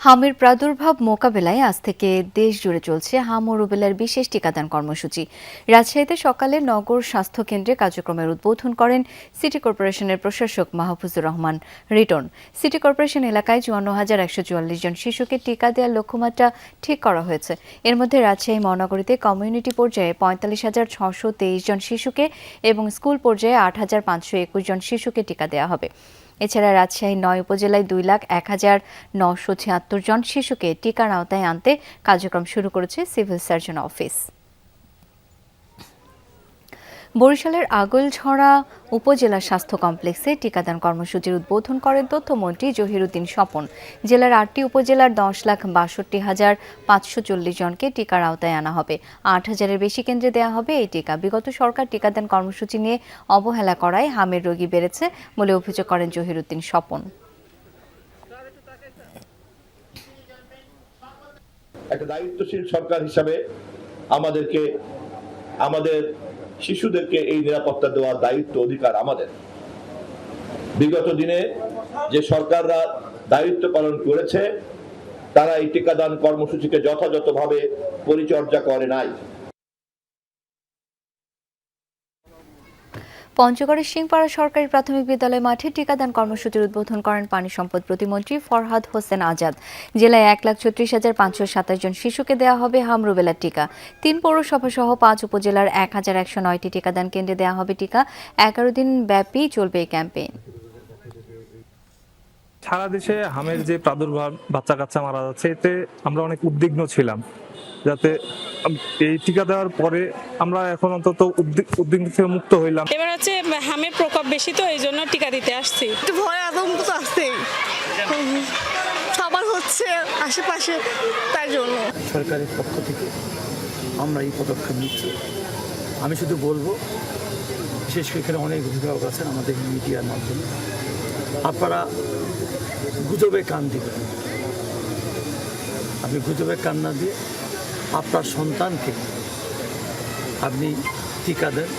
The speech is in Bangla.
হামের প্রাদুর্ভাব মোকাবেলায় আজ থেকে দেশ জুড়ে চলছে হাম ও রুবেলার বিশেষ টিকাদান কর্মসূচি। রাজশাহীতে সকালে নগর স্বাস্থ্য কেন্দ্রে কার্যক্রমের উদ্বোধন করেন সিটি কর্পোরেশনের প্রশাসক Mahfuzur Rahman written. City corporation এলাকায় ৫৪,১৪৪ জন শিশুকে টিকা দেওয়ার লক্ষ্যমাত্রা ঠিক করা হয়েছে। এর মধ্যে রাজশাহী মহানগরীতে কমিউনিটি পর্যায়ে ৪৫,৬২৩ জন শিশুকে এবং স্কুল পর্যায়ে ৮,৫২১ জন শিশুকে টিকা দেওয়া হবে। এছাড়া রাজশাহী ৯ উপজেলায় ২,০১,৯৭৬ জন শিশুকে টিকার আওতায় আনতে কার্যক্রম শুরু করেছে সিভিল সার্জন অফিস। বরিশালের আগৈলঝরা উপজেলা স্বাস্থ্য কমপ্লেক্সে টিকাদান কর্মসূচির উদ্বোধন করেন তথ্যমন্ত্রী জহিরুদ্দিন স্বপন। জেলার ৮টি উপজেলার ১০,৬২,৫৪০ জনকে টিকার আওতায় আনা হবে। ৮,০০০-এর বেশি কেন্দ্রে দেওয়া হবে এই টিকা। বিগত সরকার টিকাদান কর্মসূচি নিয়ে অবহেলা করায় হামের রোগী বেড়েছে বলে অভিযোগ করেন জহিরুদ্দিন স্বপন। একটা দায়িত্বশীল সরকার হিসাবে আমাদের শিশুদেরকে এই নিরাপত্তা দেওয়ার দায়িত্ব অধিকার আমাদের। বিগত দিনে যে সরকাররা দায়িত্ব পালন করেছে তারা এই টিকাদান কর্মসূচিকে যথাযথভাবে পরিচর্যা করে নাই। পঞ্চগড়ের সিংপাড়া সরকারি প্রাথমিক বিদ্যালয় মাঠে টিকাদান কর্মসূচির উদ্বোধন করেন পানি সম্পদ প্রতিমন্ত্রী ফরহাদ হোসেন আজাদ। জেলায় ১,৩৬,৫২৭ জন শিশুকে দেওয়া হবে হাম রুবেলার টিকা। ৩ পৌরসভা সহ ৫ উপজেলার ১,১০৯টি টিকাদান কেন্দ্রে দেওয়া হবে টিকা। ১১ দিন ব্যাপী চলবে এই ক্যাম্পেইন। সারা দেশে হামের যে প্রাদুর্ভাব, বাচ্চা কাচ্চা মারা যাচ্ছে, এতে আমরা অনেক উদ্বিগ্ন ছিলাম। যাতে এই টিকা দেওয়ার পরে আমরা এখন অন্তত উদ্বিগ্ন থেকে মুক্ত হইলাম। এবার হচ্ছে হামের প্রকোপ বেশি, তো এই জন্য টিকা দিতে আসছি। ভয় আতঙ্ক তো আসছেই, সবার হচ্ছে আশেপাশে, তাই জন্য সরকারের পক্ষ থেকে আমরা এই পদক্ষেপ নিচ্ছি। আমি শুধু বলবো, বিশেষ করে এখানে অনেক অভিভাবক আছেন আমাদের মিডিয়ার মাধ্যমে, আপনারা গুজবে কান দিবেন। আপনি গুজবে কান না দিয়ে আপনার সন্তানকে আপনি টিকা দেন।